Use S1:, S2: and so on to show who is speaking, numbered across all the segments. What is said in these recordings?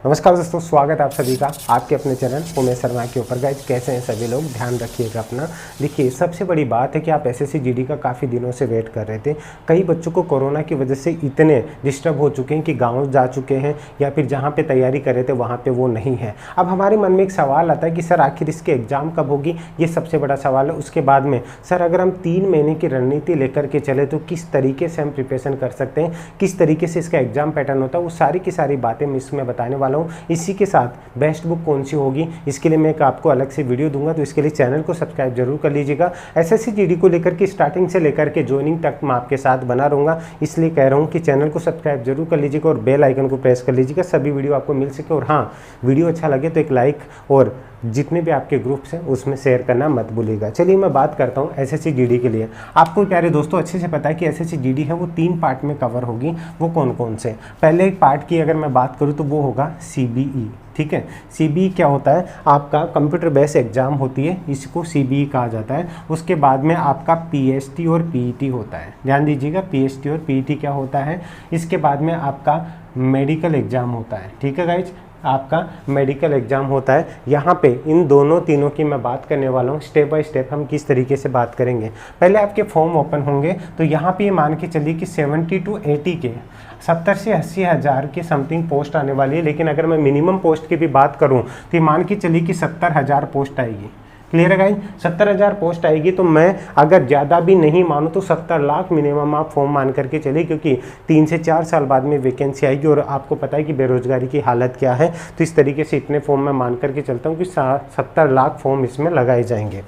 S1: नमस्कार दोस्तों, स्वागत है आप सभी का आपके अपने चैनल उमेश शर्मा के ऊपर। गाइज कैसे हैं सभी लोग, ध्यान रखिएगा अपना। देखिए, सबसे बड़ी बात है कि आप एसएससी जीडी का काफ़ी दिनों से वेट कर रहे थे। कई बच्चों को कोरोना की वजह से इतने डिस्टर्ब हो चुके हैं कि गाँव जा चुके हैं या फिर जहाँ पे तैयारी कर रहे थे वहाँ पे वो नहीं है। अब हमारे मन में एक सवाल आता है कि सर आखिर इसके एग्ज़ाम कब होगी, ये सबसे बड़ा सवाल है। उसके बाद में सर अगर हम 3 महीने की रणनीति लेकर के चले तो किस तरीके से हम प्रिपरेशन कर सकते हैं, किस तरीके से इसका एग्जाम पैटर्न होता है, वो सारी की सारी बातें मैं इसमें बताने वाला हूँ। इसी के साथ बेस्ट बुक कौन सी होगी इसके लिए मैं एक आपको अलग से वीडियो दूंगा, तो इसके लिए चैनल को सब्सक्राइब जरूर कर लीजिएगा। एसएससी जीडी को लेकर के स्टार्टिंग से लेकर के ज्वाइनिंग तक मैं आपके साथ बना रहूँगा, इसलिए कह रहा हूँ कि चैनल को सब्सक्राइब जरूर कर लीजिएगा और बेल आइकन को प्रेस कर लीजिएगा, सभी वीडियो आपको मिल सके। और हाँ, वीडियो अच्छा लगे तो एक लाइक और जितने भी आपके ग्रुप्स हैं उसमें शेयर करना मत भूलिएगा। चलिए मैं बात करता हूँ एसएससी जीडी के लिए। आपको प्यारे दोस्तों अच्छे से पता है कि एसएससी जीडी है वो 3 पार्ट में कवर होगी। वो कौन कौन से? पहले एक पार्ट की अगर मैं बात करूँ तो वो होगा सीबीई। ठीक है, सीबीई क्या होता है? आपका कंप्यूटर बेस्ड एग्जाम होती है, इसको सीबीई कहा जाता है। उसके बाद में आपका पीएसटी और पीईटी होता है। ध्यान दीजिएगा, पीएसटी और पीईटी क्या होता है। इसके बाद में आपका मेडिकल एग्जाम होता है। ठीक है गाइज, आपका मेडिकल एग्जाम होता है। यहाँ पे इन तीनों की मैं बात करने वाला हूँ। स्टेप बाय स्टेप हम किस तरीके से बात करेंगे। पहले आपके फॉर्म ओपन होंगे तो यहाँ पे ये मान के चलिए कि 70 to 80 के 70 से 80 हज़ार के समथिंग पोस्ट आने वाली है। लेकिन अगर मैं मिनिमम पोस्ट की भी बात करूँ तो ये मान के चलिए कि 70,000 पोस्ट आएगी। क्लियर है गाइज, 70,000 पोस्ट आएगी। तो मैं अगर ज़्यादा भी नहीं मानूँ तो 70 लाख मिनिमम आप फॉर्म मान करके चलिए, क्योंकि 3 से 4 साल बाद में वैकेंसी आएगी और आपको पता है कि बेरोजगारी की हालत क्या है। तो इस तरीके से इतने फॉर्म मैं मान करके चलता हूँ कि 70 लाख फॉर्म इसमें लगाए जाएंगे।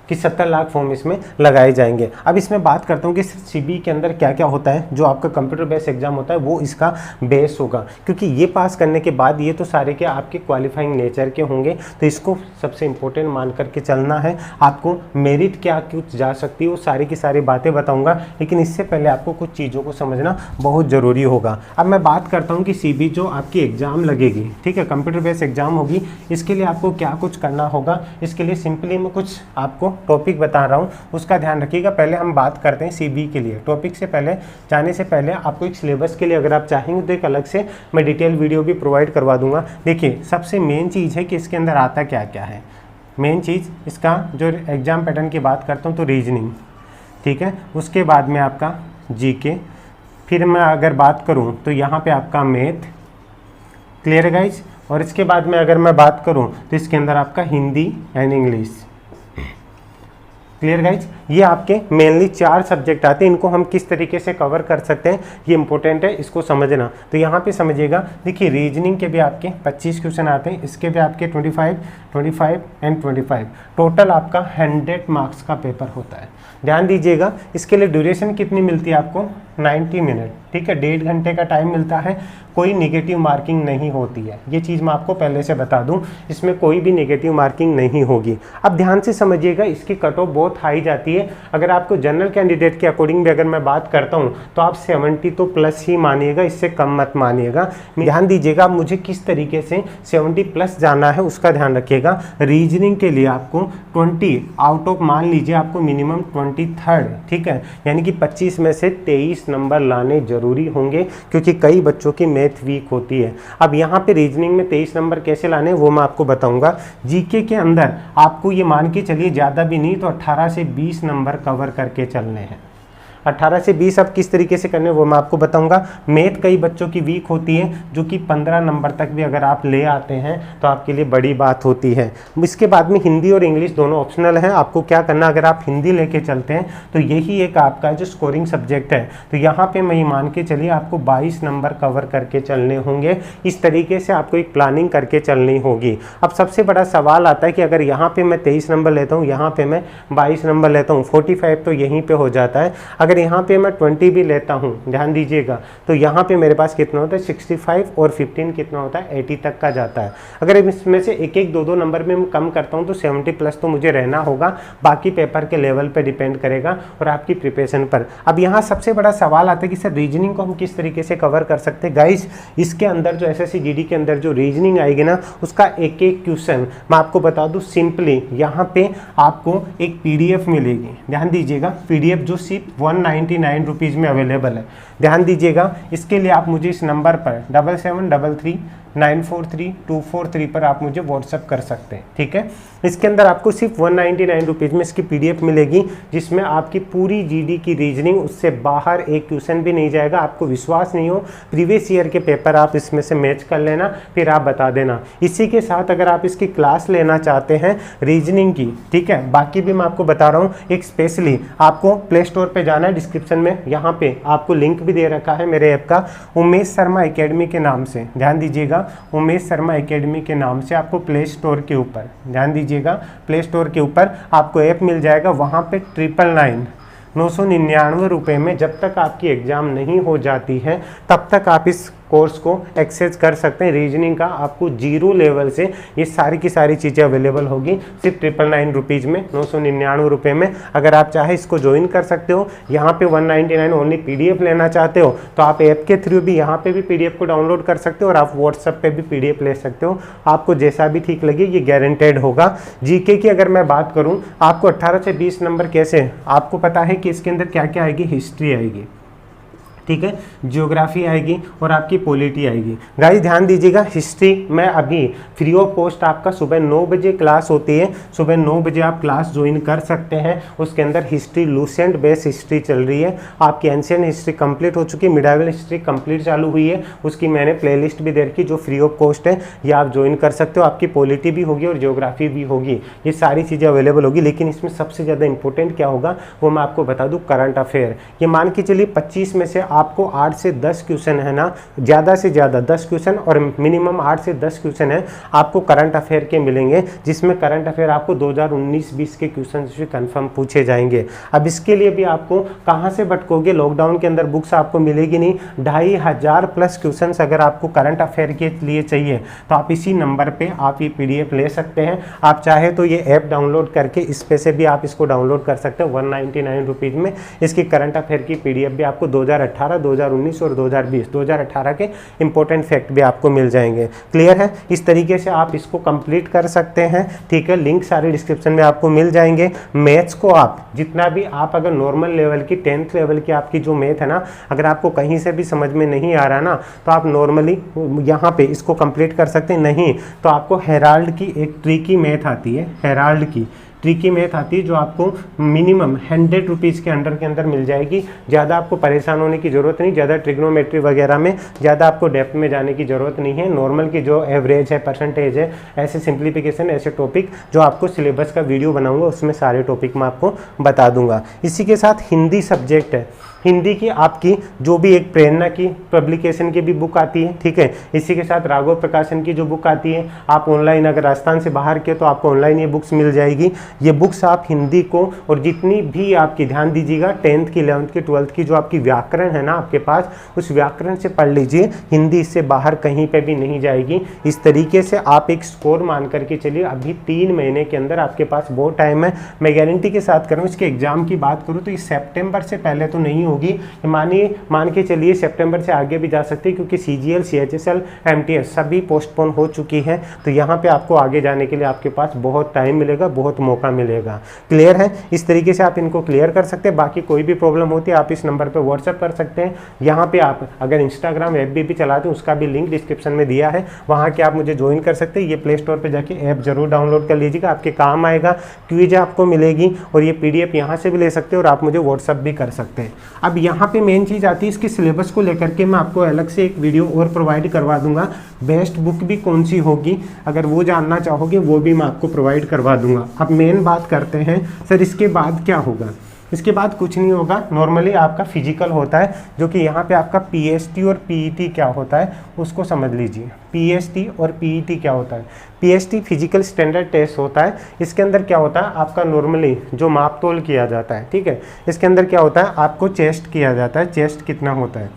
S1: कि 70 लाख फॉर्म इसमें लगाए जाएंगे। अब इसमें बात करता हूँ कि सीबीई के अंदर क्या क्या होता है। जो आपका कंप्यूटर बेस्ड एग्जाम होता है वो इसका बेस होगा, क्योंकि ये पास करने के बाद ये तो सारे के आपके क्वालिफाइंग नेचर के होंगे। तो इसको सबसे इंपॉर्टेंट मान करके चलना है। आपको मेरिट क्या कुछ जा सकती है वो सारी की सारी बातें बताऊँगा, लेकिन इससे पहले आपको कुछ चीज़ों को समझना बहुत ज़रूरी होगा। अब मैं बात करता हूँ कि सीबीई जो आपकी एग्ज़ाम लगेगी, ठीक है, कंप्यूटर बेस्ड एग्जाम होगी, इसके लिए आपको क्या कुछ करना होगा। इसके लिए सिंपली मैं कुछ आपको टॉपिक बता रहा हूँ, उसका ध्यान रखिएगा। पहले हम बात करते हैं सीबीई के लिए। टॉपिक से पहले जाने से पहले आपको एक सिलेबस के लिए अगर आप चाहेंगे तो एक अलग से मैं डिटेल वीडियो भी प्रोवाइड करवा दूंगा। देखिए, सबसे मेन चीज़ है कि इसके अंदर आता क्या क्या है। मेन चीज़ इसका जो एग्जाम पैटर्न की बात करता हूँ तो रीजनिंग, ठीक है, उसके बाद में आपका जीके, फिर मैं अगर बात करूँ तो यहाँ पर आपका मैथ। क्लियर है गाइज, और इसके बाद में अगर मैं बात करूँ तो इसके अंदर आपका Hindi and English. Clear guys, ये आपके मेनली 4 सब्जेक्ट आते हैं। इनको हम किस तरीके से कवर कर सकते हैं ये इंपॉर्टेंट है, इसको समझना। तो यहाँ पे समझिएगा, देखिए रीजनिंग के भी आपके 25 क्वेश्चन आते हैं, इसके भी आपके 25 एंड 25, टोटल आपका 100 मार्क्स का पेपर होता है। ध्यान दीजिएगा, इसके लिए ड्यूरेशन कितनी मिलती है आपको? 90 मिनट। ठीक है, 1.5 घंटे का टाइम मिलता है। कोई नेगेटिव मार्किंग नहीं होती है, ये चीज़ मैं आपको पहले से बता दूं, इसमें कोई भी नेगेटिव मार्किंग नहीं होगी। अब ध्यान से समझिएगा, इसकी कट ऑफ बहुत हाई जाती है। अगर आपको जनरल कैंडिडेट के अकॉर्डिंग भी अगर मैं बात करता हूं तो आप 70 तो प्लस ही मानिएगा, इससे कम मत मानिएगा। ध्यान दीजिएगा, मुझे किस तरीके से 70 प्लस जाना है उसका ध्यान रखिएगा। रीजनिंग के लिए आपको 20 आउट ऑफ, मान लीजिए आपको मिनिमम 23rd, ठीक है, यानी कि 25 में से 23 नंबर लाने जरूरी होंगे, क्योंकि कई बच्चों की मैथ वीक होती है। अब यहाँ पे रीजनिंग में 23 नंबर कैसे लाने वो मैं आपको बताऊंगा। जीके के अंदर आपको ये मान के चलिए ज़्यादा भी नहीं तो 18 से 20 नंबर कवर करके चलने हैं। 18 से 20 अब किस तरीके से करने वो मैं आपको बताऊंगा। मैथ कई बच्चों की वीक होती है, जो कि 15 नंबर तक भी अगर आप ले आते हैं तो आपके लिए बड़ी बात होती है। इसके बाद में हिंदी और इंग्लिश दोनों ऑप्शनल हैं। आपको क्या करना, अगर आप हिंदी लेके चलते हैं तो यही एक आपका जो स्कोरिंग सब्जेक्ट है। तो यहाँ पे मैं मान के चलिए आपको 22 नंबर कवर करके चलने होंगे। इस तरीके से आपको एक प्लानिंग करके चलनी होगी। अब सबसे बड़ा सवाल आता है कि अगर यहाँ पे मैं 23 नंबर लेता हूँ, यहाँ पे मैं 22 नंबर लेता हूँ, 45 तो यहीं पे हो जाता है। अगर अगर यहाँ पे मैं 20 भी लेता हूँ, ध्यान दीजिएगा, तो यहाँ पे मेरे पास कितना होता है 65 और 15 कितना होता है 80 तक का जाता है। अगर इसमें से एक एक दो दो नंबर में मैं कम करता हूँ तो 70 प्लस तो मुझे रहना होगा, बाकी पेपर के लेवल पे डिपेंड करेगा और आपकी प्रिपरेशन पर। अब यहाँ सबसे बड़ा सवाल आता है कि सर रीजनिंग को हम किस तरीके से कवर कर सकते हैं। गाइस इसके अंदर जो एसएससी जीडी के अंदर जो रीजनिंग आएगी ना, उसका एक एक क्वेश्चन मैं आपको बता दूं सिंपली, यहाँ पे आपको एक पीडीएफ मिलेगी, ध्यान दीजिएगा, पीडीएफ जो सिर्फ 199 रुपीज़ में अवेलेबल है। ध्यान दीजिएगा, इसके लिए आप मुझे इस नंबर पर 7733943243 पर आप मुझे व्हाट्सअप कर सकते हैं, ठीक है। इसके अंदर आपको सिर्फ 199 रुपीज़ में इसकी पीडीएफ मिलेगी, जिसमें आपकी पूरी जीडी की रीजनिंग, उससे बाहर एक क्वेश्चन भी नहीं जाएगा। आपको विश्वास नहीं हो, प्रीवियस ईयर के पेपर आप इसमें से मैच कर लेना, फिर आप बता देना। इसी के साथ अगर आप इसकी क्लास लेना चाहते हैं रीजनिंग की, ठीक है, बाकी भी मैं आपको बता रहा हूँ, एक स्पेशली आपको प्ले स्टोर पर जाना है, डिस्क्रिप्शन में यहाँ पे आपको लिंक भी दे रखा है मेरे ऐप का, उमेश शर्मा एकेडमी के नाम से, ध्यान दीजिएगा, उमेश शर्मा एकेडमी के नाम से आपको प्ले स्टोर के ऊपर, ध्यान दीजिएगा, प्ले स्टोर के ऊपर आपको ऐप मिल जाएगा। वहाँ पे 999 रुपये में जब तक आपकी एग्ज़ाम नहीं हो जाती है तब तक आप इस कोर्स को एक्सेस कर सकते हैं। रीजनिंग का आपको 0 लेवल से ये सारी की सारी चीज़ें अवेलेबल होगी सिर्फ 999 रुपीज़ में, 999 रुपये में। अगर आप चाहे इसको ज्वाइन कर सकते हो। यहाँ पे 199 ओनली पीडीएफ लेना चाहते हो तो आप ऐप के थ्रू भी यहाँ पे भी पीडीएफ को डाउनलोड कर सकते हो और आप व्हाट्सएप पे भी पीडीएफ ले सकते हो। आपको जैसा भी ठीक लगे, ये गारंटेड होगा। जीके की अगर मैं बात करूँ, आपको 18 से 20 नंबर कैसे, आपको पता है कि इसके अंदर क्या क्या आएगी, हिस्ट्री आएगी, ठीक है, ज्योग्राफी आएगी और आपकी पॉलिटी आएगी। गाइस ध्यान दीजिएगा, हिस्ट्री में अभी फ्री ऑफ कॉस्ट आपका सुबह 9 बजे क्लास होती है, सुबह 9 बजे आप क्लास ज्वाइन कर सकते हैं। उसके अंदर हिस्ट्री लूसेंट बेस हिस्ट्री चल रही है, आपकी एंशिएंट हिस्ट्री कंप्लीट हो चुकी है, मिडाइवल हिस्ट्री कंप्लीट चालू हुई है, उसकी मैंने प्लेलिस्ट भी दे रखी जो फ्री ऑफ कॉस्ट है, ये आप ज्वाइन कर सकते हो। आपकी पॉलिटी भी होगी और ज्योग्राफी भी होगी, ये सारी चीज़ें अवेलेबल होगी। लेकिन इसमें सबसे ज़्यादा इंपॉर्टेंट क्या होगा वो मैं आपको बता दूँ, करंट अफेयर। ये मान के चलिए 25 में से आपको 8 से 10 क्वेश्चन है ना, ज़्यादा से ज़्यादा 10 क्वेश्चन और मिनिमम 8 से 10 क्वेश्चन है आपको करंट अफेयर के मिलेंगे, जिसमें करंट अफेयर आपको 2019-20 के क्वेश्चन भी कंफर्म पूछे जाएंगे। अब इसके लिए भी आपको कहाँ से भटकोगे, लॉकडाउन के अंदर बुक्स आपको मिलेगी नहीं। 2500 प्लस क्वेश्चन अगर आपको करंट अफेयर के लिए चाहिए तो आप इसी नंबर पर आप ये पीडीएफ ले सकते हैं। आप चाहे तो ये ऐप डाउनलोड करके इस पे से भी आप इसको डाउनलोड कर सकते हैं 199 रुपीज़ में। इसकी करंट अफेयर की पीडीएफ भी आपको 2018, 2019 और 2020, 2018 के इंपॉर्टेंट फैक्ट भी आपको मिल जाएंगे। क्लियर है? इस तरीके से आप इसको कंप्लीट कर सकते हैं, ठीक है। लिंक सारे डिस्क्रिप्शन में आपको मिल जाएंगे। मैथ्स को आप जितना भी, आप अगर नॉर्मल लेवल की 10th लेवल की आपकी जो मैथ है ना, अगर आपको कहीं से भी समझ में नहीं आ रहा ना, तो आप नॉर्मली यहाँ पे इसको कंप्लीट कर सकते हैं। नहीं तो आपको हेराल्ड की एक ट्रिकी मैथ आती है, हेराल्ड की ट्रिकी मैथ आती है जो आपको मिनिमम 100 रुपीज़ के अंदर मिल जाएगी। ज़्यादा आपको परेशान होने की ज़रूरत नहीं, ज़्यादा ट्रिग्नोमेट्री वगैरह में ज़्यादा आपको डेप्थ में जाने की ज़रूरत नहीं है। नॉर्मल की जो एवरेज है, परसेंटेज है, ऐसे सिंप्लीफिकेशन, ऐसे टॉपिक जो आपको सिलेबस का वीडियो बनाऊंगा उसमें सारे टॉपिक मैं आपको बता दूंगा। इसी के साथ हिंदी सब्जेक्ट है, हिंदी की आपकी जो भी एक प्रेरणा की पब्लिकेशन की भी बुक आती है, ठीक है। इसी के साथ राघव प्रकाशन की जो बुक आती है, आप ऑनलाइन अगर राजस्थान से बाहर के तो आपको ऑनलाइन ये बुक्स मिल जाएगी। ये बुक्स आप हिंदी को और जितनी भी आपकी, ध्यान दीजिएगा, 10th की, 11th की, 12th की जो आपकी व्याकरण है ना आपके पास, उस व्याकरण से पढ़ लीजिए। हिंदी इससे बाहर कहीं पर भी नहीं जाएगी। इस तरीके से आप एक स्कोर मान करके चलिए। अभी 3 महीने के अंदर आपके पास बहुत टाइम है। मैं गारंटी के साथ करूँ, इसके एग्जाम की बात करूँ तो इस सेप्टेम्बर से पहले तो नहीं होगी, मान के चलिए सितंबर से आगे भी जा सकती है, क्योंकि CGL, CHSL, MTS सभी पोस्टपोन हो चुकी है। तो यहाँ पे आपको आगे जाने के लिए आपके पास बहुत टाइम मिलेगा, बहुत मौका मिलेगा। क्लियर है? इस तरीके से आप इनको क्लियर कर सकते हैं। बाकी कोई भी प्रॉब्लम होती है आप इस नंबर पर व्हाट्सएप कर सकते हैं। यहाँ पे आप अगर इंस्टाग्राम, FB भी चलाते हैं, उसका भी लिंक डिस्क्रिप्शन में दिया है, वहाँ के आप मुझे ज्वाइन कर सकते हैं। ये प्ले स्टोर पर जाके ऐप जरूर डाउनलोड कर लीजिएगा, आपके काम आएगा। क्विज आपको मिलेगी और ये PDF यहाँ से भी ले सकते हैं और आप मुझे व्हाट्सएप भी कर सकते हैं। अब यहाँ पे मेन चीज़ आती है इसकी सिलेबस को लेकर के, मैं आपको अलग से एक वीडियो और प्रोवाइड करवा दूंगा। बेस्ट बुक भी कौन सी होगी, अगर वो जानना चाहोगे वो भी मैं आपको प्रोवाइड करवा दूंगा। अब मेन बात करते हैं, सर इसके बाद क्या होगा। इसके बाद कुछ नहीं होगा, नॉर्मली आपका फिजिकल होता है, जो कि यहाँ पे आपका पीएसटी और पीईटी क्या होता है उसको समझ लीजिए। पीएसटी और पीईटी क्या होता है? पीएसटी फिजिकल स्टैंडर्ड टेस्ट होता है। इसके अंदर क्या होता है, आपका नॉर्मली जो माप तोल किया जाता है, ठीक है, इसके अंदर क्या होता है, आपको चेस्ट किया जाता है, चेस्ट कितना होता है,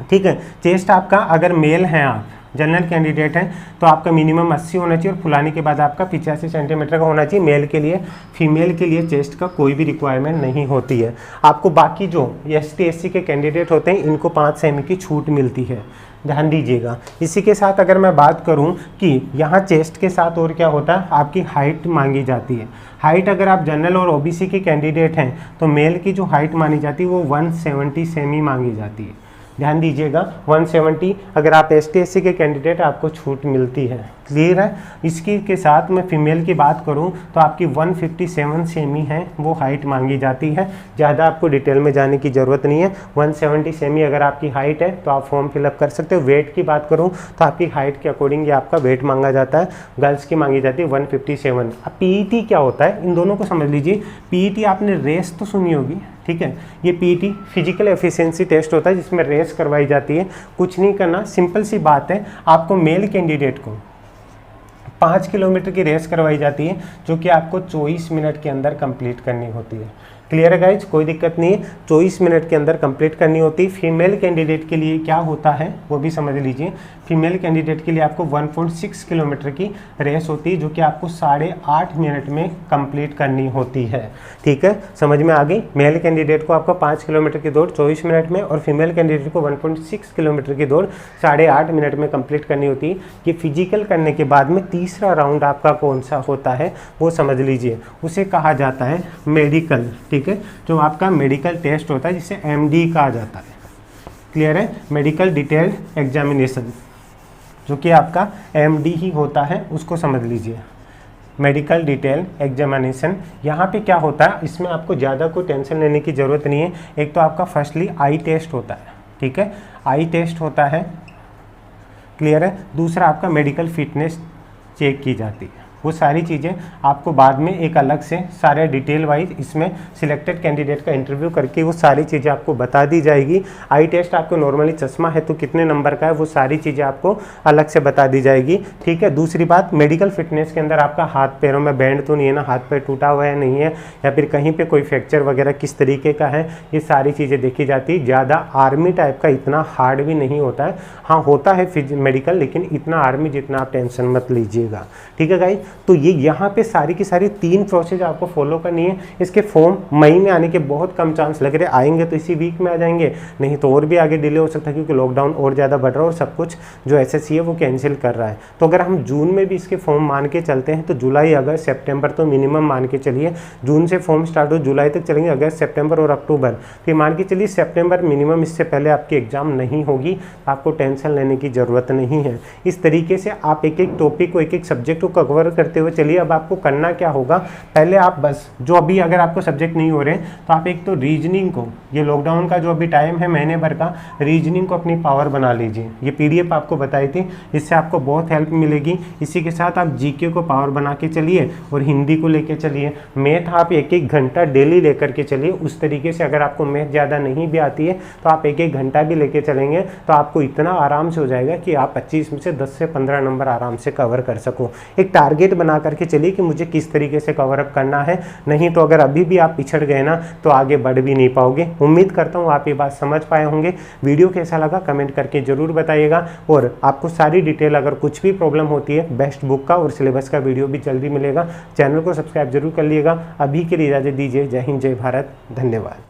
S1: ठीक है। चेस्ट आपका अगर मेल हैं, आप जनरल कैंडिडेट हैं, तो आपका मिनिमम 80 होना चाहिए और फुलाने के बाद आपका 85 सेंटीमीटर का होना चाहिए मेल के लिए। फीमेल के लिए चेस्ट का कोई भी रिक्वायरमेंट नहीं होती है। आपको बाकी जो ST SC के कैंडिडेट होते हैं इनको 5 सेमी की छूट मिलती है, ध्यान दीजिएगा। इसी के साथ अगर मैं बात करूं कि यहाँ चेस्ट के साथ और क्या होता है, आपकी हाइट मांगी जाती है। हाइट अगर आप जनरल और OBC के कैंडिडेट हैं तो मेल की जो हाइट मानी जाती है वो 170 सेमी मांगी जाती है, ध्यान दीजिएगा। 170 अगर आप ST SC के कैंडिडेट आपको छूट मिलती है, क्लियर है। इसकी के साथ मैं फीमेल की बात करूं तो आपकी 157 सेमी है वो हाइट मांगी जाती है। ज़्यादा आपको डिटेल में जाने की ज़रूरत नहीं है। 170 सेमी अगर आपकी हाइट है तो आप फॉर्म फिलअप कर सकते हो। वेट की बात करूं तो आपकी हाइट के अकॉर्डिंग ये आपका वेट मांगा जाता है। गर्ल्स की मांगी जाती है 157। अब पीईटी क्या होता है, इन दोनों को समझ लीजिए। पीईटी आपने रेस तो सुनी होगी, ठीक है। ये पीईटी फिजिकल एफिशिएंसी टेस्ट होता है जिसमें रेस करवाई जाती है। कुछ नहीं करना, सिंपल सी बात है, आपको मेल कैंडिडेट को 5 किलोमीटर की रेस करवाई जाती है जो कि आपको 24 मिनट के अंदर कंप्लीट करनी होती है। क्लियर है गाइज, कोई दिक्कत नहीं है, 24 मिनट के अंदर कंप्लीट करनी होती है। फीमेल कैंडिडेट के लिए क्या होता है वो भी समझ लीजिए। फीमेल कैंडिडेट के लिए आपको 1.6 किलोमीटर की रेस होती है जो कि आपको 8.5 मिनट में कंप्लीट करनी होती है, ठीक है, समझ में आ गई। मेल कैंडिडेट को आपको 5 किलोमीटर की दौड़ 24 मिनट में और फीमेल कैंडिडेट को 1.6 किलोमीटर की दौड़ 8.5 मिनट में कंप्लीट करनी होती है। ये फिजिकल करने के बाद में तीसरा राउंड आपका कौन सा होता है वो समझ लीजिए, उसे कहा जाता है मेडिकल, ठीक है, जो आपका मेडिकल टेस्ट होता है जिसे MD कहा जाता है। क्लियर है, मेडिकल डिटेल्ड एग्जामिनेशन जो कि आपका MD ही होता है, उसको समझ लीजिए। मेडिकल डिटेल एग्जामिनेशन यहाँ पे क्या होता है, इसमें आपको ज़्यादा कोई टेंशन लेने की ज़रूरत नहीं है। एक तो आपका फर्स्टली आई टेस्ट होता है, ठीक है, आई टेस्ट होता है, क्लियर है। दूसरा आपका मेडिकल फिटनेस चेक की जाती है। वो सारी चीज़ें आपको बाद में एक अलग से सारे डिटेल वाइज इसमें सिलेक्टेड कैंडिडेट का इंटरव्यू करके वो सारी चीज़ें आपको बता दी जाएगी। आई टेस्ट आपको नॉर्मली चश्मा है तो कितने नंबर का है वो सारी चीज़ें आपको अलग से बता दी जाएगी, ठीक है। दूसरी बात, मेडिकल फिटनेस के अंदर आपका हाथ पैरों में बैंड तो नहीं है ना, हाथ पैर टूटा हुआ है नहीं है, या फिर कहीं पर कोई फ्रैक्चर वगैरह किस तरीके का है, ये सारी चीज़ें देखी जाती है। ज़्यादा आर्मी टाइप का इतना हार्ड भी नहीं होता है, हाँ होता है मेडिकल, लेकिन इतना आर्मी जितना आप टेंशन मत लीजिएगा, ठीक है गाइस। तो ये यहाँ पे सारी की सारी 3 प्रोसेस आपको फॉलो करनी है। इसके फॉर्म मई में आने के बहुत कम चांस लग रहे, आएंगे तो इसी वीक में आ जाएंगे, नहीं तो और भी आगे डिले हो सकता है क्योंकि लॉकडाउन और ज़्यादा बढ़ रहा है और सब कुछ जो SSC है वो कैंसिल कर रहा है। तो अगर हम जून में भी इसके फॉर्म मान के चलते हैं तो जुलाई अगस्त सितंबर तो मिनिमम मान के चलिए। जून से फॉर्म स्टार्ट हो, जुलाई तक चलेंगे, अगस्त सितंबर और अक्टूबर, फिर मान के चलिए सितंबर मिनिमम, इससे पहले आपकी एग्जाम नहीं होगी, आपको टेंशन लेने की ज़रूरत नहीं है। इस तरीके से आप एक एक टॉपिक को, एक एक सब्जेक्ट को कवर करते हुए चलिए। अब आपको करना क्या होगा, पहले आप बस जो अभी अगर आपको सब्जेक्ट नहीं हो रहे तो आप एक तो रीजनिंग को, ये लॉकडाउन का जो अभी टाइम है महीने भर का, रीजनिंग को अपनी पावर बना लीजिए। ये PDF आपको बताई थी, इससे आपको बहुत हेल्प मिलेगी। इसी के साथ आप GK को पावर बना के चलिए और हिंदी को लेके चलिए। मैथ आप 1-1 घंटा डेली लेकर के चलिए। उस तरीके से अगर आपको मैथ ज़्यादा नहीं भी आती है तो आप 1-1 घंटा भी लेके चलेंगे तो आपको इतना आराम से हो जाएगा कि आप 25 में से 10 से 15 नंबर आराम से कवर कर सको। एक टारगेट बना करके चलिए कि मुझे किस तरीके से कवर अप करना है, नहीं तो अगर अभी भी आप पिछड़ गए ना तो आगे बढ़ भी नहीं पाओगे। उम्मीद करता हूँ आप ये बात समझ पाए होंगे। वीडियो कैसा लगा कमेंट करके जरूर बताइएगा और आपको सारी डिटेल, अगर कुछ भी प्रॉब्लम होती है, बेस्ट बुक का और सिलेबस का वीडियो भी जल्दी मिलेगा। चैनल को सब्सक्राइब जरूर कर लिएगा। अभी के लिए इजाजत दीजिए। जय हिंद, जय भारत, धन्यवाद।